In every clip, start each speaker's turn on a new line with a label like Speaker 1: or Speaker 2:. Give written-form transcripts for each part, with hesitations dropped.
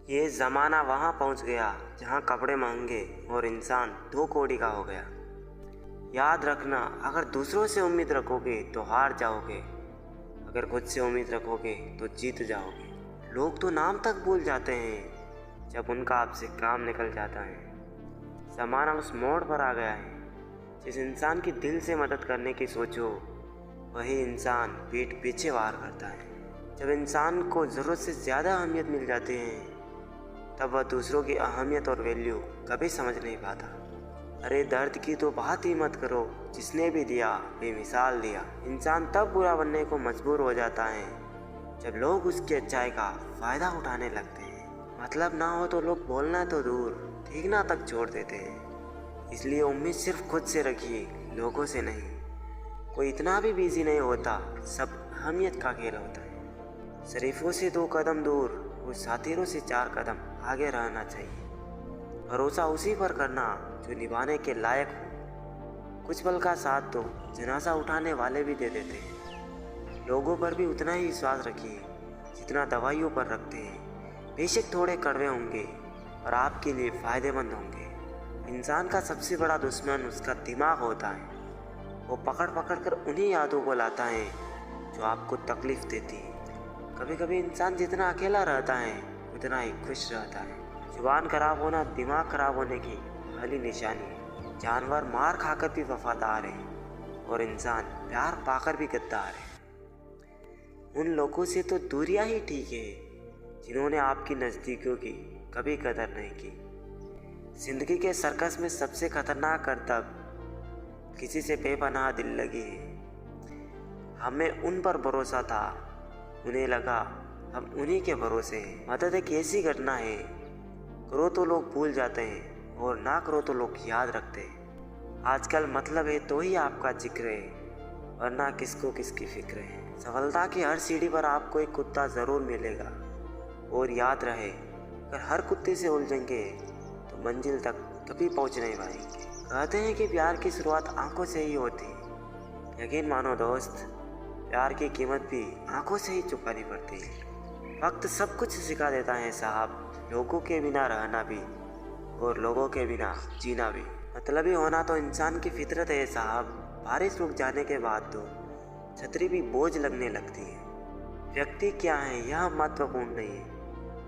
Speaker 1: ये ज़माना वहाँ पहुँच गया जहाँ कपड़े महंगे और इंसान 2 कौड़ी का हो गया। याद रखना, अगर दूसरों से उम्मीद रखोगे तो हार जाओगे, अगर खुद से उम्मीद रखोगे तो जीत जाओगे। लोग तो नाम तक भूल जाते हैं जब उनका आपसे काम निकल जाता है। ज़माना उस मोड़ पर आ गया है, जिस इंसान की दिल से मदद करने की सोचो वही इंसान पीठ पीछे वार करता है। जब इंसान को ज़रूरत से ज़्यादा अहमियत मिल जाती है तब वह दूसरों की अहमियत और वैल्यू कभी समझ नहीं पाता। अरे दर्द की तो बात ही मत करो, जिसने भी दिया बेमिसाल दिया। इंसान तब बुरा बनने को मजबूर हो जाता है जब लोग उसकी अच्छाई का फ़ायदा उठाने लगते हैं। मतलब ना हो तो लोग बोलना तो दूर, देखना तक छोड़ देते हैं। इसलिए उम्मीद सिर्फ खुद से रखिए, लोगों से नहीं। कोई इतना भी बिजी नहीं होता, सब अहमियत का खेल होता है। शरीफों से 2 कदम दूर और साथीरों से 4 कदम आगे रहना चाहिए। भरोसा उसी पर करना जो निभाने के लायक हो। कुछ पल का साथ तो जनाजा उठाने वाले भी दे देते हैं। लोगों पर भी उतना ही विश्वास रखिए जितना दवाइयों पर रखते हैं। बेशक थोड़े कड़वे होंगे और आपके लिए फ़ायदेमंद होंगे। इंसान का सबसे बड़ा दुश्मन उसका दिमाग होता है। वो पकड़ पकड़ कर उन्हीं यादों को लाता है जो आपको तकलीफ़ देती है। कभी कभी इंसान जितना अकेला रहता है उतना ही खुश रहता है। जुबान खराब होना दिमाग खराब होने की पहली निशानी है। जानवर मार खाकर भी वफादार है और इंसान प्यार पाकर भी गद्दार है। उन लोगों से तो दूरियां ही ठीक है जिन्होंने आपकी नज़दीकियों की कभी कदर नहीं की। जिंदगी के सर्कस में सबसे खतरनाक करतब किसी से बेपनाह दिल लगी है। हमें उन पर भरोसा था, उन्हें लगा हम उन्हीं के भरोसे हैं। मदद एक ऐसी घटना है, करो तो लोग भूल जाते हैं और ना करो तो लोग याद रखते हैं। आजकल मतलब है तो ही आपका जिक्र है, वरना किसको किसकी फिक्र है। सफलता की हर सीढ़ी पर आपको एक कुत्ता ज़रूर मिलेगा। और याद रहे, अगर हर कुत्ते से उलझेंगे तो मंजिल तक कभी पहुंच नहीं पाएंगे। कहते हैं कि प्यार की शुरुआत आंखों से ही होती है। यकीन मानो दोस्त, प्यार की कीमत भी आंखों से ही चुकानी पड़ती है। वक्त सब कुछ सिखा देता है साहब, लोगों के बिना रहना भी और लोगों के बिना जीना भी। मतलबी होना तो इंसान की फितरत है साहब। बारिश रुक जाने के बाद तो छतरी भी बोझ लगने लगती है। व्यक्ति क्या है यह महत्वपूर्ण नहीं है,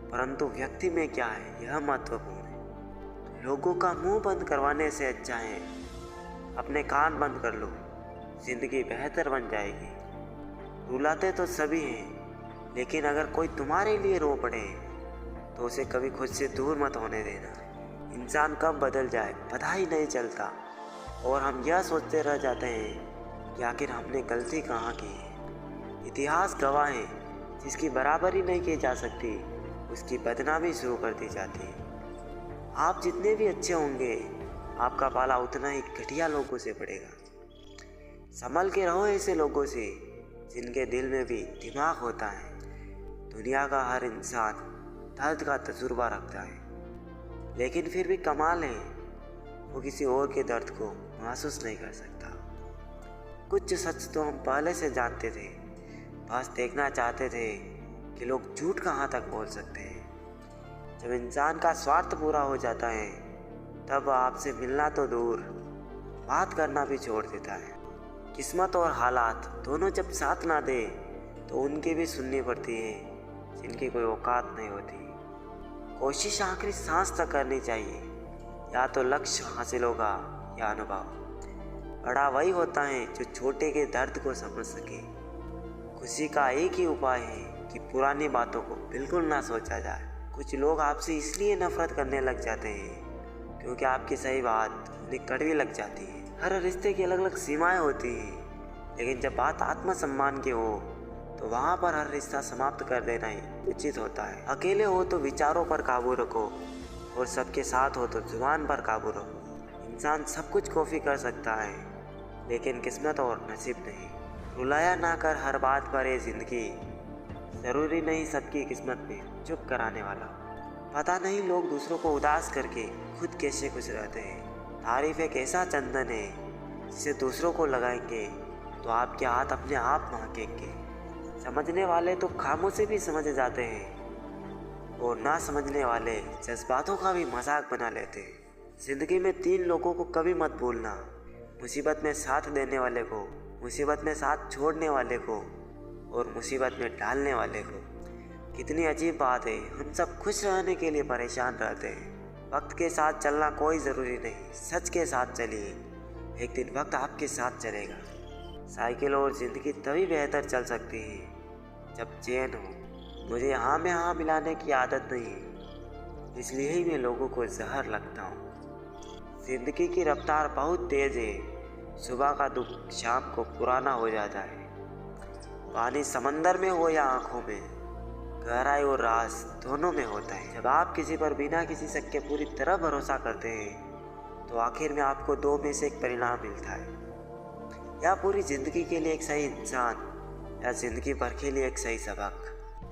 Speaker 1: परंतु व्यक्ति में क्या है यह महत्वपूर्ण है। लोगों का मुंह बंद करवाने से अच्छा है अपने कान बंद कर लो, जिंदगी बेहतर बन जाएगी। रुलाते तो सभी हैं, लेकिन अगर कोई तुम्हारे लिए रो पड़े तो उसे कभी खुद से दूर मत होने देना। इंसान कब बदल जाए पता ही नहीं चलता और हम यह सोचते रह जाते हैं कि आखिर हमने गलती कहाँ की है। इतिहास गवाह है, जिसकी बराबरी नहीं की जा सकती उसकी बदनामी शुरू कर दी जाती है। आप जितने भी अच्छे होंगे आपका पाला उतना ही घटिया लोगों से पड़ेगा। संभल के रहो ऐसे लोगों से जिनके दिल में भी दिमाग होता है। दुनिया का हर इंसान दर्द का तजुर्बा रखता है, लेकिन फिर भी कमाल है वो किसी और के दर्द को महसूस नहीं कर सकता। कुछ सच तो हम पहले से जानते थे, बस देखना चाहते थे कि लोग झूठ कहाँ तक बोल सकते हैं। जब इंसान का स्वार्थ पूरा हो जाता है तब आपसे मिलना तो दूर, बात करना भी छोड़ देता है। किस्मत और हालात दोनों जब साथ ना दे तो उनकी भी सुननी पड़ती है जिनकी कोई औकात नहीं होती। कोशिश आखिरी सांस तक करनी चाहिए, या तो लक्ष्य हासिल होगा या अनुभव। बड़ा वही होता है जो छोटे के दर्द को समझ सके। खुशी का एक ही उपाय है कि पुरानी बातों को बिल्कुल ना सोचा जाए। कुछ लोग आपसे इसलिए नफरत करने लग जाते हैं क्योंकि आपकी सही बात उन्हें कड़वी लग जाती है। हर रिश्ते की अलग अलग सीमाएं होती हैं, लेकिन जब बात आत्मसम्मान की हो तो वहाँ पर हर रिश्ता समाप्त कर देना ही उचित होता है। अकेले हो तो विचारों पर काबू रखो और सबके साथ हो तो जुबान पर काबू रखो। इंसान सब कुछ कॉपी कर सकता है, लेकिन किस्मत और नसीब नहीं। रुलाया ना कर हर बात पर ये जिंदगी, ज़रूरी नहीं सबकी किस्मत में चुप कराने वाला। पता नहीं लोग दूसरों को उदास करके खुद कैसे खुश रहते हैं। तारीफ एक ऐसा चंदन है जिसे दूसरों को लगाएंगे तो आपके हाथ अपने आप महकेंगे। समझने वाले तो खामों से भी समझ जाते हैं और ना समझने वाले जज्बातों का भी मजाक बना लेते हैं। जिंदगी में 3 लोगों को कभी मत भूलना, मुसीबत में साथ देने वाले को, मुसीबत में साथ छोड़ने वाले को और मुसीबत में डालने वाले को। कितनी अजीब बात है, हम सब खुश रहने के लिए परेशान रहते हैं। वक्त के साथ चलना कोई ज़रूरी नहीं, सच के साथ चलिए, एक दिन वक्त आपके साथ चलेगा। साइकिल और ज़िंदगी तभी बेहतर चल सकती है जब चैन हो। मुझे हाँ में हाँ मिलाने की आदत नहीं है, इसलिए ही मैं लोगों को जहर लगता हूँ। ज़िंदगी की रफ्तार बहुत तेज़ है, सुबह का दुख शाम को पुराना हो जाता है। पानी समंदर में हो या आँखों में, गहराई और राज दोनों में होता है। जब आप किसी पर बिना किसी शक के पूरी तरह भरोसा करते हैं तो आखिर में आपको 2 में से एक परिणाम मिलता है, या पूरी ज़िंदगी के लिए एक सही इंसान या ज़िंदगी भर के लिए एक सही सबक।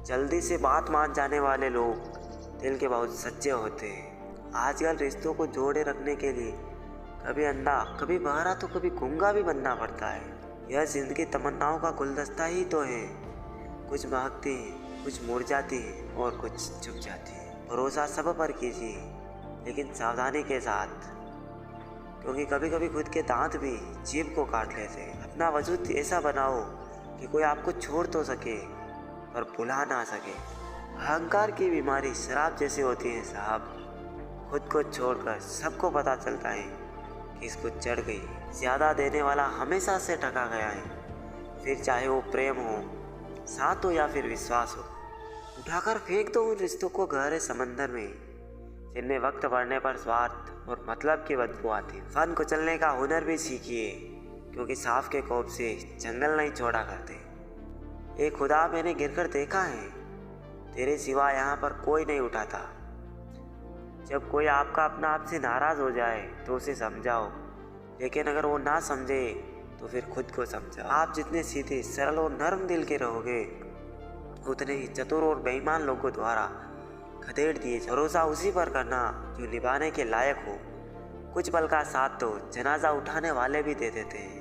Speaker 1: जल्दी से बात मान जाने वाले लोग दिल के बहुत सच्चे होते हैं। आजकल रिश्तों को जोड़े रखने के लिए कभी अंधा कभी बहरा तो कभी गूंगा भी बनना पड़ता है। यह ज़िंदगी तमन्नाओं का गुलदस्ता ही तो है, कुछ महकती है, कुछ मुरझाती है और कुछ छुप जाती है। भरोसा सब पर कीजिए, लेकिन सावधानी के साथ, क्योंकि कभी कभी खुद के दांत भी जीभ को काट लेते हैं। अपना वजूद ऐसा बनाओ कि कोई आपको छोड़ तो सके पर भुला ना सके। अहंकार की बीमारी शराब जैसी होती है साहब, खुद को छोड़कर सबको पता चलता है कि इसको चढ़ गई। ज़्यादा देने वाला हमेशा से ठगा गया है, फिर चाहे वो प्रेम हो, साथ हो या फिर विश्वास हो। उठाकर फेंक दो उन रिश्तों को गहरे समंदर में, जिनमें वक्त बढ़ने पर स्वार्थ और मतलब की बदबू आती। फन कुचलने का हुनर भी सीखिए, क्योंकि सांप के कोप से जंगल नहीं छोड़ा करते। ए खुदा, मैंने गिरकर देखा है, तेरे सिवा यहाँ पर कोई नहीं उठाता। जब कोई आपका अपना आपसे नाराज़ हो जाए तो उसे समझाओ, लेकिन अगर वो ना समझे तो फिर खुद को समझाओ। आप जितने सीधे, सरल और नर्म दिल के रहोगे, उतने ही चतुर और बेईमान लोगों द्वारा खदेड़ दिए। भरोसा उसी पर करना जो निभाने के लायक हो। कुछ पल का साथ तो जनाजा उठाने वाले भी दे देते हैं।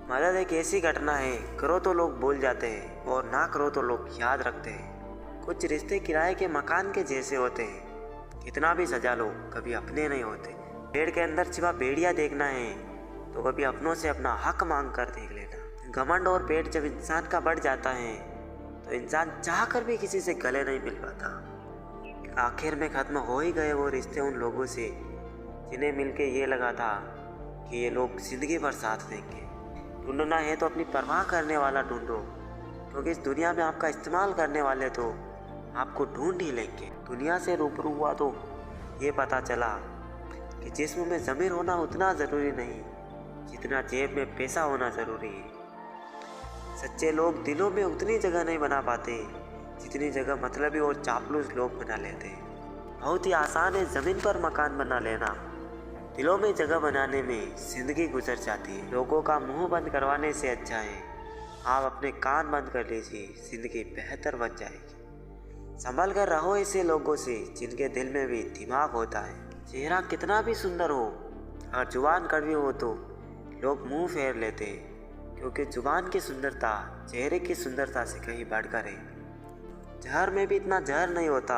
Speaker 1: मदद एक ऐसी घटना है, करो तो लोग भूल जाते हैं और ना करो तो लोग याद रखते हैं। कुछ रिश्ते किराए के मकान के जैसे होते हैं, कितना भी सजा लो कभी अपने नहीं होते। पेड़ के अंदर छिपा भेड़िया देखना है तो कभी अपनों से अपना हक मांग कर देख लेना। घमंड और पेट जब इंसान का बढ़ जाता है तो इंसान चाहकर भी किसी से गले नहीं मिल पाता। आखिर में ख़त्म हो ही गए वो रिश्ते उन लोगों से जिन्हें मिलके ये लगा था कि ये लोग ज़िंदगी भर साथ देंगे। ढूंढना है तो अपनी परवाह करने वाला ढूंढो, क्योंकि इस दुनिया में आपका इस्तेमाल करने वाले तो आपको ढूंढ ही लेंगे। दुनिया से रूबरू हुआ तो ये पता चला कि जिस्म में ज़मीर होना उतना ज़रूरी नहीं जितना जेब में पैसा होना ज़रूरी है। सच्चे लोग दिलों में उतनी जगह नहीं बना पाते जितनी जगह मतलबी और चापलूस लोग बना लेते हैं। बहुत ही आसान है ज़मीन पर मकान बना लेना, दिलों में जगह बनाने में ज़िंदगी गुजर जाती है। लोगों का मुंह बंद करवाने से अच्छा है आप अपने कान बंद कर लीजिए, ज़िंदगी बेहतर बन जाएगी। संभल कर रहो ऐसे लोगों से जिनके दिल में भी दिमाग होता है। चेहरा कितना भी सुंदर हो और जुबान कड़वी हो तो लोग मुंह फेर लेते हैं, क्योंकि जुबान की सुंदरता चेहरे की सुंदरता से कहीं बढ़कर है। जहर में भी इतना जहर नहीं होता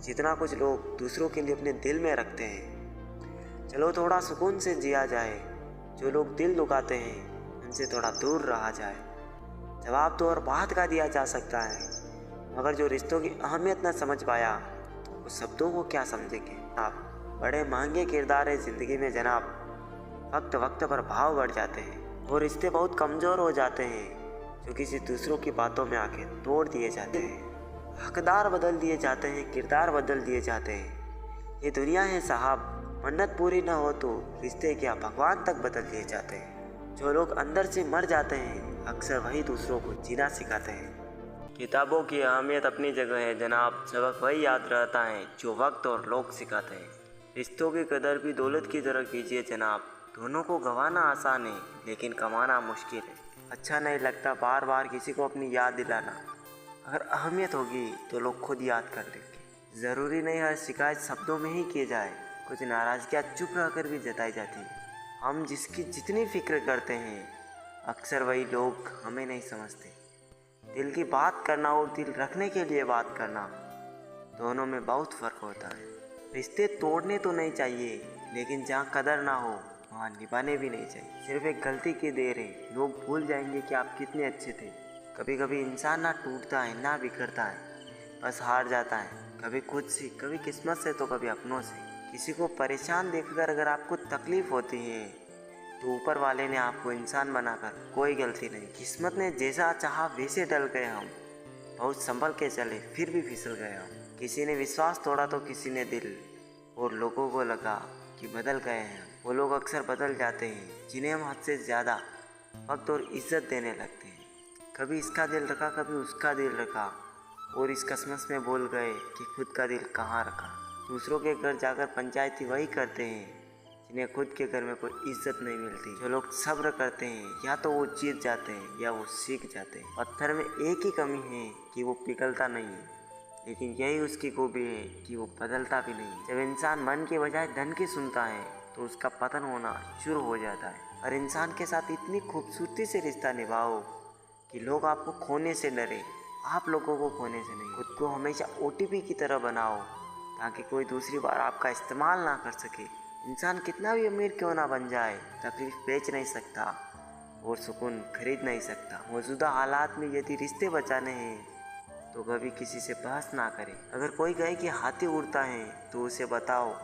Speaker 1: जितना कुछ लोग दूसरों के लिए अपने दिल में रखते हैं। चलो थोड़ा सुकून से जिया जाए, जो लोग दिल दुखाते हैं उनसे थोड़ा दूर रहा जाए। जवाब तो और बात का दिया जा सकता है, मगर जो रिश्तों की अहमियत न समझ पाया वो शब्दों को क्या समझेंगे। आप बड़े महंगे किरदार है ज़िंदगी में जनाब, वक्त वक्त पर भाव बढ़ जाते हैं और रिश्ते बहुत कमज़ोर हो जाते हैं जो किसी दूसरों की बातों में आके तोड़ दिए जाते हैं। हकदार बदल दिए जाते हैं, किरदार बदल दिए जाते हैं। ये दुनिया है साहब, मन्नत पूरी न हो तो रिश्ते क्या भगवान तक बदल दिए जाते हैं। जो लोग अंदर से मर जाते हैं अक्सर वही दूसरों को जीना सिखाते हैं। किताबों की अहमियत अपनी जगह है जनाब, सबक वही याद रहता है जो वक्त और लोग सिखाते हैं। रिश्तों की कदर भी दौलत की तरह कीजिए जनाब, दोनों को गंवाना आसान है लेकिन कमाना मुश्किल है। अच्छा नहीं लगता बार बार किसी को अपनी याद दिलाना, अगर अहमियत होगी तो लोग खुद याद कर लेंगे। ज़रूरी नहीं हर शिकायत शब्दों में ही की जाए, कुछ नाराज़गियाँ चुप रहकर भी जताई जाती है। हम जिसकी जितनी फिक्र करते हैं अक्सर वही लोग हमें नहीं समझते। दिल की बात करना और दिल रखने के लिए बात करना दोनों में बहुत फ़र्क होता है। रिश्ते तोड़ने तो नहीं चाहिए, लेकिन जहाँ कदर ना हो वहाँ निभाने भी नहीं चाहिए। सिर्फ एक गलती की देर है, लोग भूल जाएंगे कि आप कितने अच्छे थे। कभी कभी इंसान ना टूटता है ना बिखरता है, बस हार जाता है, कभी खुद से, कभी किस्मत से, तो कभी अपनों से। किसी को परेशान देखकर अगर आपको तकलीफ होती है तो ऊपर वाले ने आपको इंसान बनाकर कोई गलती नहीं। किस्मत ने जैसा चाहा वैसे डल गए हम, बहुत संभल के चले फिर भी फिसल गए हम। किसी ने विश्वास तोड़ा तो किसी ने दिल, और लोगों को लगा कि बदल गए हैं हम। वो लोग अक्सर बदल जाते हैं जिन्हें हम हद से ज़्यादा वक्त और इज्जत देने लगते हैं। कभी इसका दिल रखा, कभी उसका दिल रखा, और इस कसमस में बोल गए कि खुद का दिल कहाँ रखा। दूसरों के घर जाकर पंचायती वही करते हैं जिन्हें खुद के घर में कोई इज्जत नहीं मिलती। जो लोग सब्र करते हैं या तो वो जीत जाते हैं या वो सीख जाते हैं। पत्थर में एक ही कमी है कि वो पिघलता नहीं है, लेकिन यही उसकी खूबी है कि वो बदलता भी नहीं। जब इंसान मन के बजाय धन की सुनता है तो उसका पतन होना शुरू हो जाता है। और इंसान के साथ इतनी खूबसूरती से रिश्ता निभाओ कि लोग आपको खोने से डरे, आप लोगों को खोने से नहीं। खुद को हमेशा OTP की तरह बनाओ ताकि कोई दूसरी बार आपका इस्तेमाल ना कर सके। इंसान कितना भी अमीर क्यों ना बन जाए, तकलीफ बेच नहीं सकता और सुकून खरीद नहीं सकता। मौजूदा हालात में यदि रिश्ते बचाने हैं तो कभी किसी से बहस ना करें। अगर कोई कहे कि हाथी उड़ता है तो उसे बताओ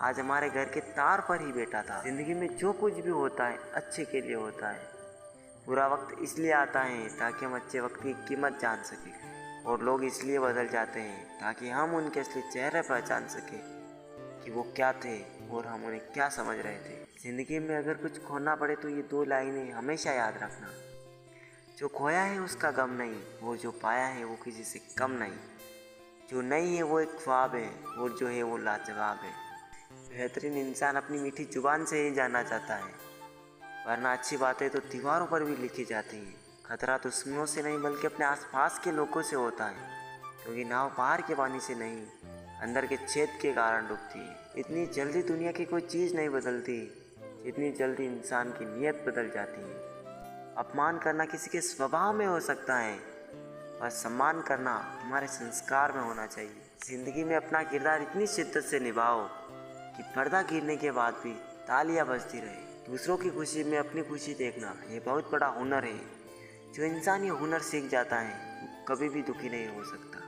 Speaker 1: आज हमारे घर के तार पर ही बैठा था। जिंदगी में जो कुछ भी होता है अच्छे के लिए होता है। बुरा वक्त इसलिए आता है ताकि हम अच्छे वक्त की कीमत जान सकें, और लोग इसलिए बदल जाते हैं ताकि हम उनके असली चेहरे पहचान सकें कि वो क्या थे और हम उन्हें क्या समझ रहे थे। ज़िंदगी में अगर कुछ खोना पड़े तो ये 2 लाइनें हमेशा याद रखना, जो खोया है उसका गम नहीं, वो जो पाया है वो किसी से कम नहीं। जो नहीं है वो एक ख्वाब है, और जो है वो लाजवाब है। बेहतरीन इंसान अपनी मीठी जुबान से ही जाना चाहता है, वरना अच्छी बातें तो दीवारों पर भी लिखी जाती हैं। खतरा दुश्मनों से नहीं बल्कि अपने आसपास के लोगों से होता है, क्योंकि नाव बाहर के पानी से नहीं अंदर के छेद के कारण डूबती है। इतनी जल्दी दुनिया की कोई चीज़ नहीं बदलती जितनी जल्दी इंसान की नीयत बदल जाती है। अपमान करना किसी के स्वभाव में हो सकता है, पर सम्मान करना हमारे संस्कार में होना चाहिए। ज़िंदगी में अपना किरदार इतनी शिद्दत से निभाओ कि पर्दा गिरने के बाद भी तालियां बजती रहे। दूसरों की खुशी में अपनी खुशी देखना ये बहुत बड़ा हुनर है। जो इंसान ये हुनर सीख जाता है वो कभी भी दुखी नहीं हो सकता।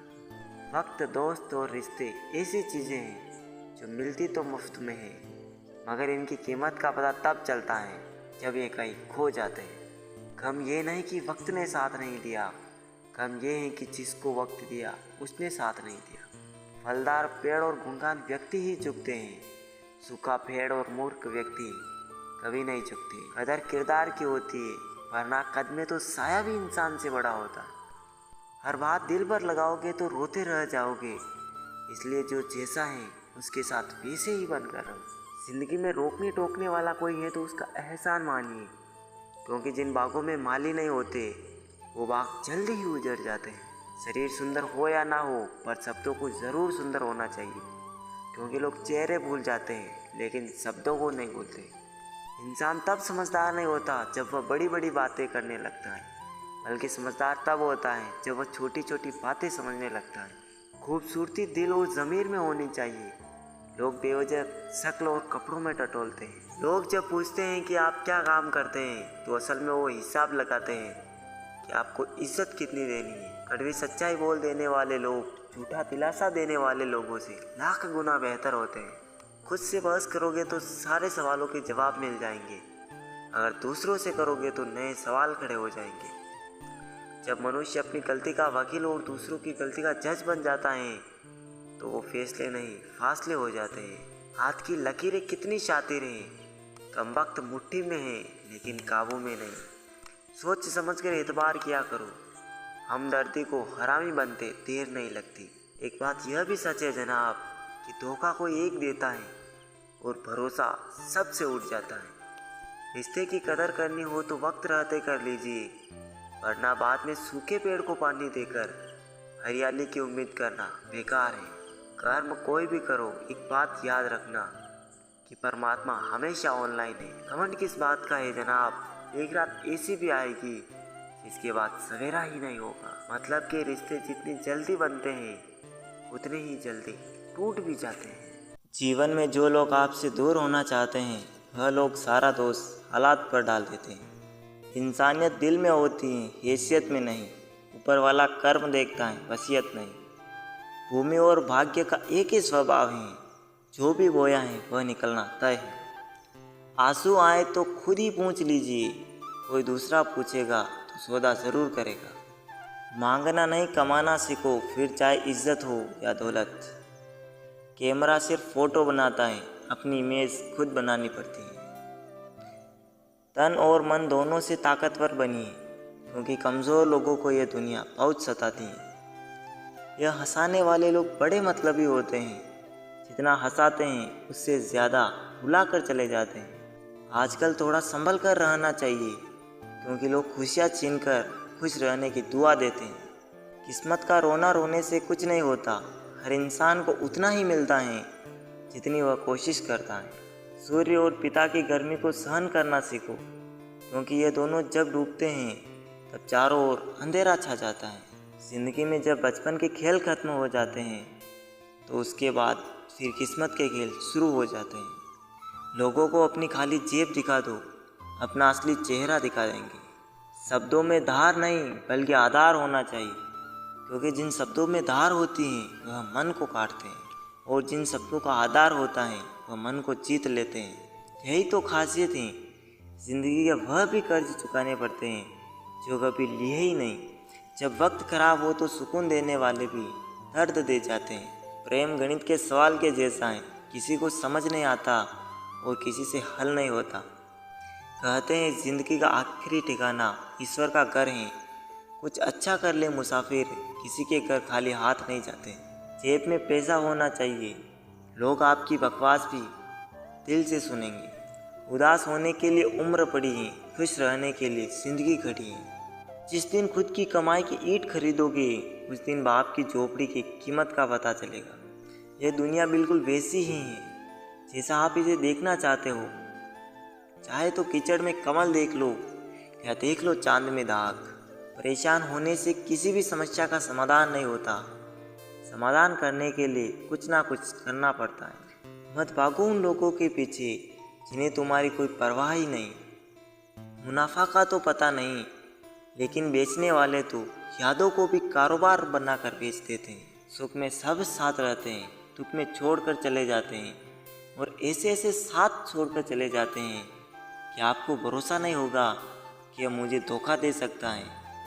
Speaker 1: वक्त, दोस्त और रिश्ते ऐसी चीज़ें हैं जो मिलती तो मुफ्त में है, मगर इनकी कीमत का पता तब चलता है जब ये कहीं खो जाते हैं। गम ये नहीं कि वक्त ने साथ नहीं दिया, गम ये है कि जिसको वक्त दिया उसने साथ नहीं दिया। फलदार पेड़ और गुणगान व्यक्ति ही झुकते हैं, सूखा पेड़ और मूर्ख व्यक्ति कभी नहीं झुकते। कदर किरदार की होती है, वरना कद में तो साया भी इंसान से बड़ा होता है। हर बात दिल पर लगाओगे तो रोते रह जाओगे, इसलिए जो जैसा है उसके साथ वैसे ही बनकर रहो। जिंदगी में रोकने टोकने वाला कोई है तो उसका एहसान मानिए, क्योंकि जिन बागों में माली नहीं होते वो बाग जल्दी ही उजड़ जाते हैं। शरीर सुंदर हो या ना हो, पर शब्दों को ज़रूर सुंदर होना चाहिए, क्योंकि लोग चेहरे भूल जाते हैं लेकिन शब्दों को नहीं भूलते। इंसान तब समझदार नहीं होता जब वह बड़ी बड़ी बातें करने लगता है, बल्कि समझदार तब होता है जब वह छोटी छोटी बातें समझने लगता है। खूबसूरती दिल और ज़मीर में होनी चाहिए। लोग बेवजह शक्ल और कपड़ों में टटोलते हैं। लोग जब पूछते हैं कि आप क्या काम करते हैं तो असल में वो हिसाब लगाते हैं कि आपको इज्जत कितनी देनी है। कड़वी सच्चाई बोल देने वाले लोग झूठा दिलासा देने वाले लोगों से लाख गुना बेहतर होते हैं। खुद से बहस करोगे तो सारे सवालों के जवाब मिल जाएंगे, अगर दूसरों से करोगे तो नए सवाल खड़े हो जाएंगे। जब मनुष्य अपनी गलती का वकील और दूसरों की गलती का जज बन जाता है तो वो फैसले नहीं फासले हो जाते हैं। हाथ की लकीरें कितनी शातिर हैं, कमबख्त मुट्ठी में है लेकिन काबू में नहीं। सोच समझ कर एतबार किया करो, हमदर्दी को हरामी बनते देर नहीं लगती। एक बात यह भी सच है जनाब कि धोखा कोई एक देता है और भरोसा सबसे उठ जाता है। रिश्ते की कदर करनी हो तो वक्त रहते कर लीजिए, वरना बाद में सूखे पेड़ को पानी देकर हरियाली की उम्मीद करना बेकार है। कर्म कोई भी करो, एक बात याद रखना कि परमात्मा हमेशा ऑनलाइन है। घमंड किस बात का है जनाब, एक रात ऐसी भी आएगी जिसके बाद सवेरा ही नहीं होगा। मतलब के रिश्ते जितनी जल्दी बनते हैं उतने ही जल्दी टूट भी जाते हैं। जीवन में जो लोग आपसे दूर होना चाहते हैं वह लोग सारा दोष हालात पर डाल देते हैं। इंसानियत दिल में होती है, हैसियत में नहीं। ऊपर वाला कर्म देखता है, वसीयत नहीं। भूमि और भाग्य का एक ही स्वभाव है, जो भी बोया है वह निकलना तय है। आंसू आए तो खुद ही पूछ लीजिए, कोई दूसरा पूछेगा तो सौदा ज़रूर करेगा। मांगना नहीं कमाना सीखो, फिर चाहे इज्जत हो या दौलत। कैमरा सिर्फ फोटो बनाता है, अपनी इमेज खुद बनानी पड़ती है। तन और मन दोनों से ताकतवर बनिए, क्योंकि कमज़ोर लोगों को यह दुनिया बहुत सताती है। यह हंसाने वाले लोग बड़े मतलबी होते हैं, जितना हंसाते हैं उससे ज़्यादा भुला कर चले जाते हैं। आजकल थोड़ा संभल कर रहना चाहिए, क्योंकि लोग खुशियाँ छीन कर खुश रहने की दुआ देते हैं। किस्मत का रोना रोने से कुछ नहीं होता। हर इंसान को उतना ही मिलता है जितनी वह कोशिश करता है। सूर्य और पिता की गर्मी को सहन करना सीखो, क्योंकि ये दोनों जब डूबते हैं तब चारों ओर अंधेरा छा जाता है। ज़िंदगी में जब बचपन के खेल खत्म हो जाते हैं तो उसके बाद फिर किस्मत के खेल शुरू हो जाते हैं। लोगों को अपनी खाली जेब दिखा दो, अपना असली चेहरा दिखा देंगे। शब्दों में धार नहीं बल्कि आधार होना चाहिए, क्योंकि जिन शब्दों में धार होती है वह मन को काटते हैं, और जिन शब्दों का आधार होता है वह मन को जीत लेते हैं। यही तो खासियत है। ज़िंदगी के वह भी कर्ज चुकाने पड़ते हैं जो कभी लिए ही नहीं। जब वक्त खराब हो तो सुकून देने वाले भी दर्द दे जाते हैं। प्रेम गणित के सवाल के जैसा है, किसी को समझ नहीं आता और किसी से हल नहीं होता। कहते हैं ज़िंदगी का आखिरी ठिकाना ईश्वर का घर है। कुछ अच्छा कर ले मुसाफिर, किसी के घर खाली हाथ नहीं जाते। जेब में पैसा होना चाहिए, लोग आपकी बकवास भी दिल से सुनेंगे। उदास होने के लिए उम्र पड़ी है, खुश रहने के लिए ज़िंदगी खड़ी है। जिस दिन खुद की कमाई की ईंट खरीदोगे उस दिन बाप की झोपड़ी की कीमत का पता चलेगा। यह दुनिया बिल्कुल वैसी ही है जैसा आप इसे देखना चाहते हो। चाहे तो कीचड़ में कमल देख लो या देख लो चांद में दाग। परेशान होने से किसी भी समस्या का समाधान नहीं होता। समाधान करने के लिए कुछ ना कुछ करना पड़ता है। मत भागो उन लोगों के पीछे जिन्हें तुम्हारी कोई परवाह ही नहीं। मुनाफा का तो पता नहीं, लेकिन बेचने वाले तो यादों को भी कारोबार बनाकर बेच देते हैं। सुख में सब साथ रहते हैं, दुख में छोड़कर चले जाते हैं, और ऐसे ऐसे साथ छोड़कर चले जाते हैं कि आपको भरोसा नहीं होगा कि यह मुझे धोखा दे सकता है,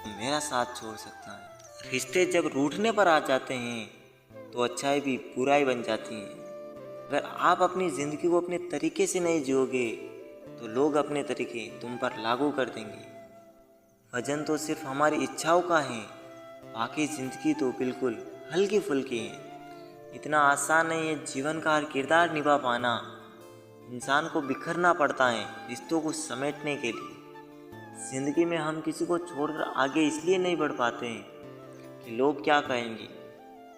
Speaker 1: मेरा साथ छोड़ सकता है। रिश्ते जब रूठने पर आ जाते हैं तो अच्छाई भी बुराई बन जाती है। अगर आप अपनी ज़िंदगी को अपने तरीके से नहीं जियोगे तो लोग अपने तरीके तुम पर लागू कर देंगे। वजन तो सिर्फ हमारी इच्छाओं का है, बाकी ज़िंदगी तो बिल्कुल हल्की फुल्की है। इतना आसान नहीं है जीवन का हर किरदार निभा पाना। इंसान को बिखरना पड़ता है रिश्तों को समेटने के लिए। ज़िंदगी में हम किसी को छोड़कर आगे इसलिए नहीं बढ़ पाते हैं कि लोग क्या कहेंगे,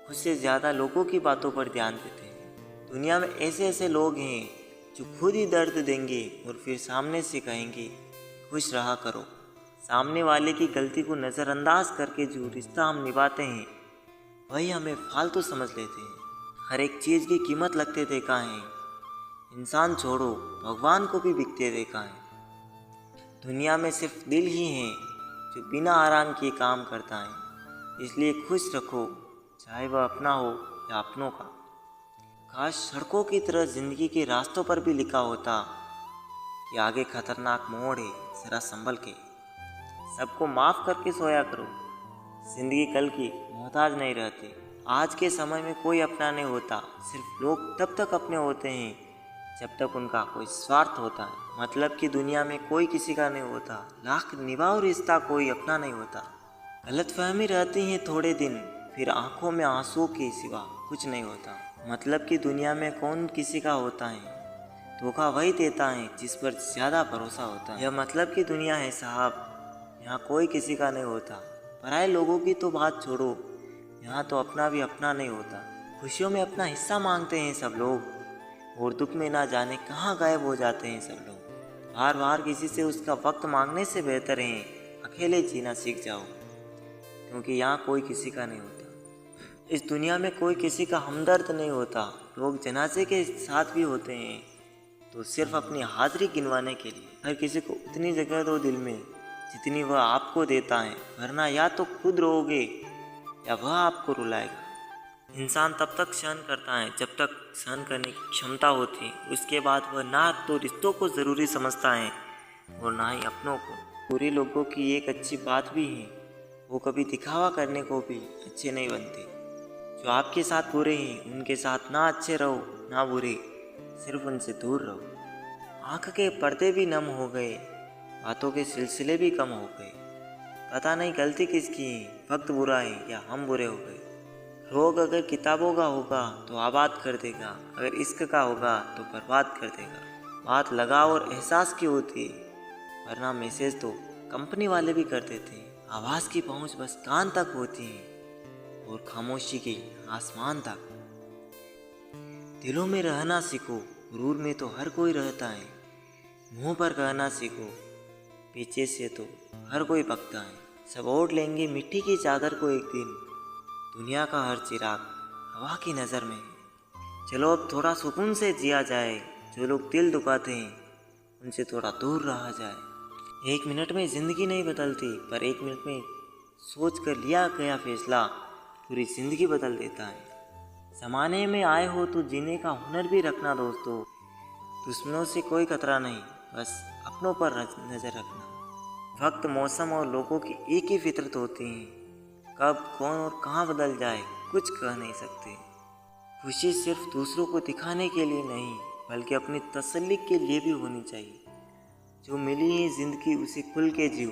Speaker 1: खुद से ज़्यादा लोगों की बातों पर ध्यान देते हैं। दुनिया में ऐसे ऐसे लोग हैं जो खुद ही दर्द देंगे और फिर सामने से कहेंगे खुश रहा करो। सामने वाले की गलती को नज़रअंदाज करके जो रिश्ता हम निभाते हैं वही हमें फालतू समझ लेते हैं। हर एक चीज़ की कीमत लगते देखा है। इंसान छोड़ो, भगवान को भी बिकते देखा है। दुनिया में सिर्फ दिल ही है जो बिना आराम किए काम करता है। इसलिए खुश रखो, चाहे वह अपना हो या अपनों का। काश सड़कों की तरह ज़िंदगी के रास्तों पर भी लिखा होता कि आगे खतरनाक मोड़ है, ज़रा संभल के। सबको माफ़ करके सोया करो। ज़िंदगी कल की मोहताज नहीं रहती। आज के समय में कोई अपना नहीं होता। सिर्फ लोग तब तक अपने होते हैं जब तक उनका कोई स्वार्थ होता है। मतलब कि दुनिया में कोई किसी का नहीं होता। लाख निभाओ रिश्ता कोई अपना नहीं होता। गलतफहमी रहती है थोड़े दिन, फिर आंखों में आंसू के सिवा कुछ नहीं होता। मतलब कि दुनिया में कौन किसी का होता है, धोखा वही देता है जिस पर ज़्यादा भरोसा होता है। यह मतलब की दुनिया है साहब, यहाँ कोई किसी का नहीं होता। पराए लोगों की तो बात छोड़ो, यहाँ तो अपना भी अपना नहीं होता। खुशियों में अपना हिस्सा मांगते हैं सब लोग, और दुख में ना जाने कहाँ गायब हो जाते हैं सब लोग। बार बार किसी से उसका वक्त मांगने से बेहतर है अकेले जीना सीख जाओ, क्योंकि यहाँ कोई किसी का नहीं होता। इस दुनिया में कोई किसी का हमदर्द नहीं होता। लोग जनाजे के साथ भी होते हैं तो सिर्फ अपनी हाजिरी गिनवाने के लिए। हर किसी को उतनी जगह दो दिल में जितनी वह आपको देता है, वरना या तो खुद रोओगे या वह आपको रुलाएगा। इंसान तब तक सहन करता है जब तक सहन करने की क्षमता होती है। उसके बाद वह ना तो रिश्तों को ज़रूरी समझता है और ना ही अपनों को। बुरे लोगों की एक अच्छी बात भी है, वो कभी दिखावा करने को भी अच्छे नहीं बनते। जो आपके साथ बुरे हैं उनके साथ ना अच्छे रहो ना बुरे, सिर्फ उनसे दूर रहो। आँख के पर्दे भी नम हो गए, बातों के सिलसिले भी कम हो गए। पता नहीं गलती किसकी है, वक्त बुरा है या हम बुरे हो गए। रोग अगर किताबों का होगा तो आबाद कर देगा, अगर इश्क का होगा तो बर्बाद कर देगा। बात लगाव और एहसास की होती है, वरना मैसेज तो कंपनी वाले भी कर देते हैं। आवाज़ की पहुंच बस कान तक होती है और खामोशी की आसमान तक। दिलों में रहना सीखो, गुरूर में तो हर कोई रहता है। मुंह पर कहना सीखो, पीछे से तो हर कोई बकता है। सब ओढ़ लेंगे मिट्टी की चादर को एक दिन, दुनिया का हर चिराग हवा की नज़र में है। चलो अब थोड़ा सुकून से जिया जाए, जो लोग दिल दुखाते हैं उनसे थोड़ा दूर रहा जाए। 1 मिनट में ज़िंदगी नहीं बदलती, पर 1 मिनट में सोच कर लिया गया फैसला पूरी ज़िंदगी बदल देता है। ज़माने में आए हो तो जीने का हुनर भी रखना दोस्तों। दुश्मनों से कोई खतरा नहीं, बस अपनों पर नज़र रखना। वक्त, मौसम और लोगों की एक ही फितरत होती है। कब, कौन और कहाँ बदल जाए कुछ कह नहीं सकते। खुशी सिर्फ दूसरों को दिखाने के लिए नहीं, बल्कि अपनी तसल्ली के लिए भी होनी चाहिए। जो मिली है ज़िंदगी उसे खुल के जियो,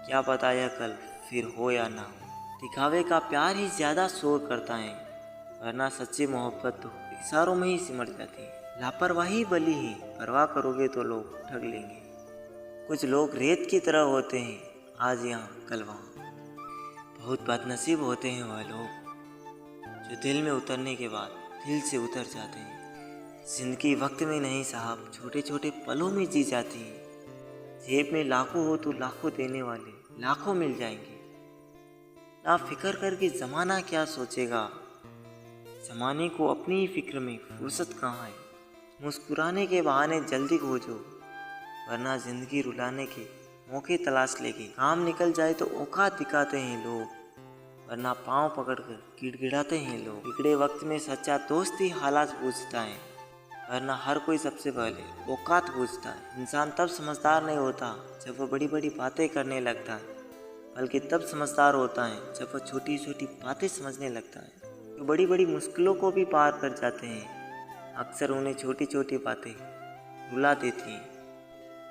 Speaker 1: क्या पता यह कल फिर हो या ना हो। दिखावे का प्यार ही ज़्यादा शोर करता है, वरना सच्ची मोहब्बत तो इशारों में ही सिमट जाती है। लापरवाही बली है, परवाह करोगे तो लोग ठग लेंगे। कुछ लोग रेत की तरह होते हैं, आज यहाँ कल वहाँ। बहुत बदनसीब होते हैं वह लोग जो दिल में उतरने के बाद दिल से उतर जाते हैं। जिंदगी वक्त में नहीं साहब, छोटे छोटे पलों में जी जाती है। जेब में लाखों हो तो लाखों देने वाले लाखों मिल जाएंगे। ना फिक्र करके ज़माना क्या सोचेगा, ज़माने को अपनी ही फिक्र में फुर्सत कहाँ है। मुस्कुराने के बहाने जल्दी खोजो, वरना ज़िंदगी रुलाने के मौके तलाश लेगी। काम निकल जाए तो औकात दिखाते हैं लोग, वरना पाँव पकड़कर गिड़गिड़ाते हैं लोग। बिगड़े वक्त में सच्चा दोस्त ही हालात पूछता है, वरना हर कोई सबसे पहले औकात पूछता है। इंसान तब समझदार नहीं होता जब वह बड़ी बड़ी बातें करने लगता है, बल्कि तब समझदार होता है जब वह छोटी छोटी बातें समझने लगता है। जो बड़ी बड़ी मुश्किलों को भी पार कर जाते हैं, अक्सर उन्हें छोटी छोटी बातें रुला देती हैं।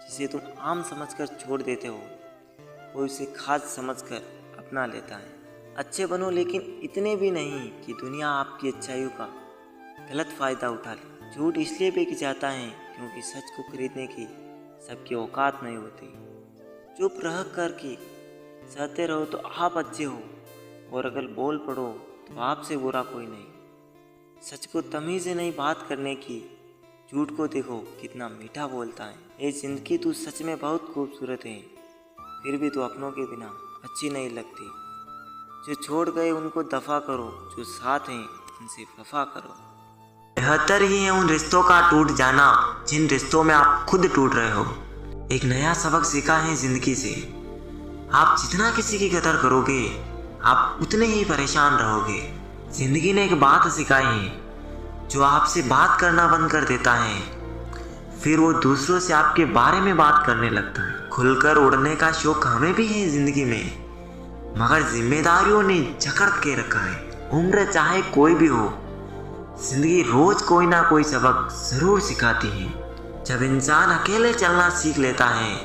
Speaker 1: जिसे तुम आम समझकर छोड़ देते हो, वो उसे खास समझकर अपना लेता है। अच्छे बनो, लेकिन इतने भी नहीं कि दुनिया आपकी अच्छाइयों का गलत फ़ायदा उठा ले। झूठ इसलिए बिक जाता है क्योंकि सच को खरीदने की सबकी औकात नहीं होती। चुप रह कर के सहते रहो तो आप अच्छे हो, और अगर बोल पड़ो तो आपसे बुरा कोई नहीं। सच को तमीज़ से नहीं बात करने की, झूठ को देखो कितना मीठा बोलता है। ये ज़िंदगी तू सच में बहुत खूबसूरत है, फिर भी तू अपनों के बिना अच्छी नहीं लगती। जो छोड़ गए उनको दफ़ा करो, जो साथ हैं उनसे वफा करो। बेहतर ही है उन रिश्तों का टूट जाना जिन रिश्तों में आप खुद टूट रहे हो। एक नया सबक सीखा है ज़िंदगी से, आप जितना किसी की कदर करोगे आप उतने ही परेशान रहोगे। ज़िंदगी ने एक बात सिखाई है, जो आपसे बात करना बंद कर देता है फिर वो दूसरों से आपके बारे में बात करने लगता है। खुलकर उड़ने का शौक हमें भी है ज़िंदगी में, मगर जिम्मेदारियों ने जकड़ के रखा है। उम्र चाहे कोई भी हो, जिंदगी रोज कोई ना कोई सबक ज़रूर सिखाती है। जब इंसान अकेले चलना सीख लेता है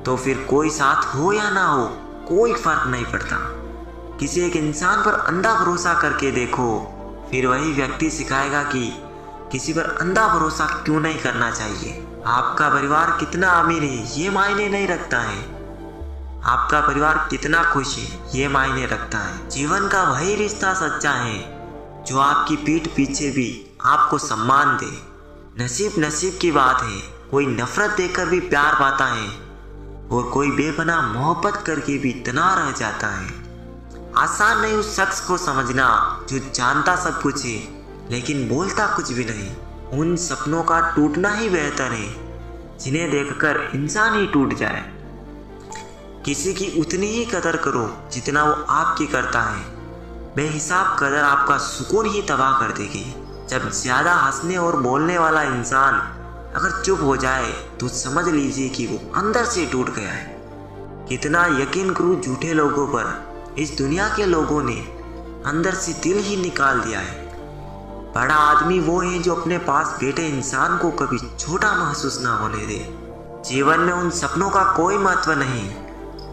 Speaker 1: तो फिर कोई साथ हो या ना हो कोई फर्क नहीं पड़ता। किसी एक इंसान पर अंधा भरोसा करके देखो, फिर वही व्यक्ति सिखाएगा कि किसी पर अंधा भरोसा क्यों नहीं करना चाहिए। आपका परिवार कितना अमीर है ये मायने नहीं रखता है, आपका परिवार कितना खुश है ये मायने रखता है। जीवन का वही रिश्ता सच्चा है जो आपकी पीठ पीछे भी आपको सम्मान दे। नसीब की बात है, कोई नफरत देकर भी प्यार पाता है और कोई बेपनाह मोहब्बत करके भी तना रह जाता है। आसान नहीं उस शख्स को समझना जो जानता सब कुछ है लेकिन बोलता कुछ भी नहीं। उन सपनों का टूटना ही बेहतर है जिन्हें देखकर इंसान ही टूट जाए। किसी की उतनी ही कदर करो जितना वो आपकी करता है। बेहिसाब कदर आपका सुकून ही तबाह कर देगी। जब ज़्यादा हंसने और बोलने वाला इंसान अगर चुप हो जाए तो समझ लीजिए कि वो अंदर से टूट गया है। कितना यकीन करूं झूठे लोगों पर, इस दुनिया के लोगों ने अंदर से दिल ही निकाल दिया है। बड़ा आदमी वो है जो अपने पास बैठे इंसान को कभी छोटा महसूस ना होने दे। जीवन में उन सपनों का कोई महत्व नहीं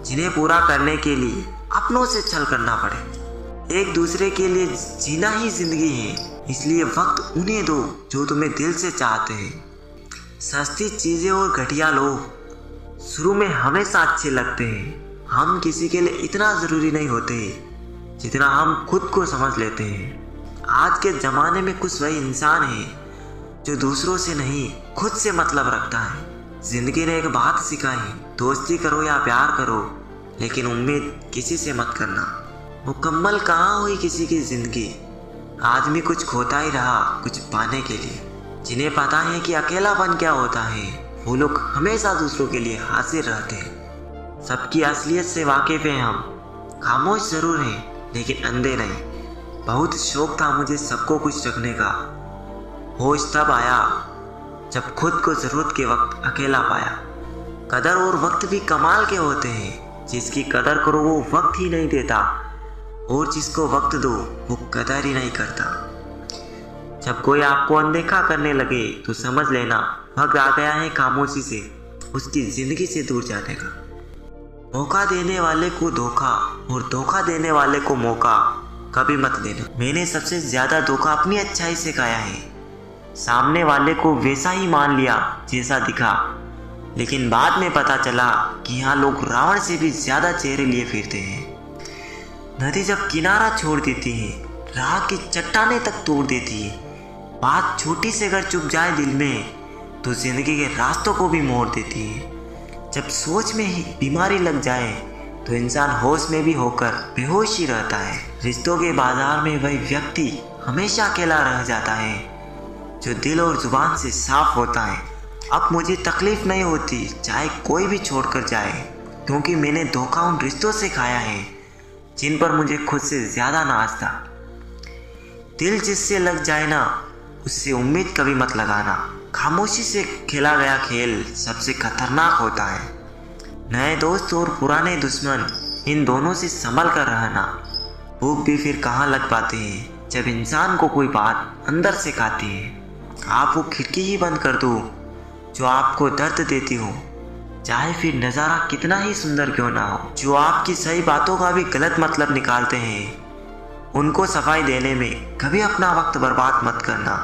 Speaker 1: जिन्हें पूरा करने के लिए अपनों से छल करना पड़े। एक दूसरे के लिए जीना ही जिंदगी है, इसलिए वक्त उन्हें दो जो तुम्हें दिल से चाहते हैं। सस्ती चीज़ें और घटिया लोग शुरू में हमेशा अच्छे लगते हैं। हम किसी के लिए इतना ज़रूरी नहीं होते जितना हम खुद को समझ लेते हैं। आज के ज़माने में कुछ वही इंसान है जो दूसरों से नहीं खुद से मतलब रखता है। ज़िंदगी ने एक बात सिखाई, दोस्ती करो या प्यार करो लेकिन उम्मीद किसी से मत करना। मुकम्मल कहाँ हुई किसी की ज़िंदगी, आदमी कुछ खोता ही रहा कुछ पाने के लिए। जिन्हें पता है कि अकेलापन क्या होता है वो लोग हमेशा दूसरों के लिए हाजिर रहते हैं। सबकी असलियत से वाकिफ हैं हम, खामोश ज़रूर हैं लेकिन अंधे नहीं। बहुत शौक था मुझे सबको खुश रखने का, होश तब आया जब खुद को ज़रूरत के वक्त अकेला पाया। कदर और वक्त भी कमाल के होते हैं, जिसकी कदर करो वो वक्त ही नहीं देता और जिसको वक्त दो वो कदर ही नहीं करता। जब कोई आपको अनदेखा करने लगे तो समझ लेना वक्त आ गया है खामोशी से उसकी ज़िंदगी से दूर जाने का। मौका देने वाले को धोखा और धोखा देने वाले को मौका कभी मत देना। मैंने सबसे ज़्यादा धोखा अपनी अच्छाई से खाया है। सामने वाले को वैसा ही मान लिया जैसा दिखा, लेकिन बाद में पता चला कि यहाँ लोग रावण से भी ज़्यादा चेहरे लिए फिरते हैं। नदी जब किनारा छोड़ देती है, राह की चट्टानें तक तोड़ देती है। बात छोटी से अगर चुप जाए दिल में तो जिंदगी के रास्तों को भी मोड़ देती है। जब सोच में ही बीमारी लग जाए तो इंसान होश में भी होकर बेहोश ही रहता है। रिश्तों के बाजार में वही व्यक्ति हमेशा अकेला रह जाता है जो दिल और जुबान से साफ होता है। अब मुझे तकलीफ नहीं होती चाहे कोई भी छोड़कर जाए, क्योंकि मैंने धोखा उन रिश्तों से खाया है जिन पर मुझे खुद से ज़्यादा नाज था। दिल जिससे लग जाए ना उससे उम्मीद कभी मत लगाना। खामोशी से खेला गया खेल सबसे खतरनाक होता है। नए दोस्त और पुराने दुश्मन, इन दोनों से संभल कर रहना। भूख भी फिर कहाँ लग पाते हैं जब इंसान को कोई बात अंदर से खाती है। आप वो खिड़की ही बंद कर दो जो आपको दर्द देती हो, चाहे फिर नज़ारा कितना ही सुंदर क्यों ना हो। जो आपकी सही बातों का भी गलत मतलब निकालते हैं, उनको सफाई देने में कभी अपना वक्त बर्बाद मत करना।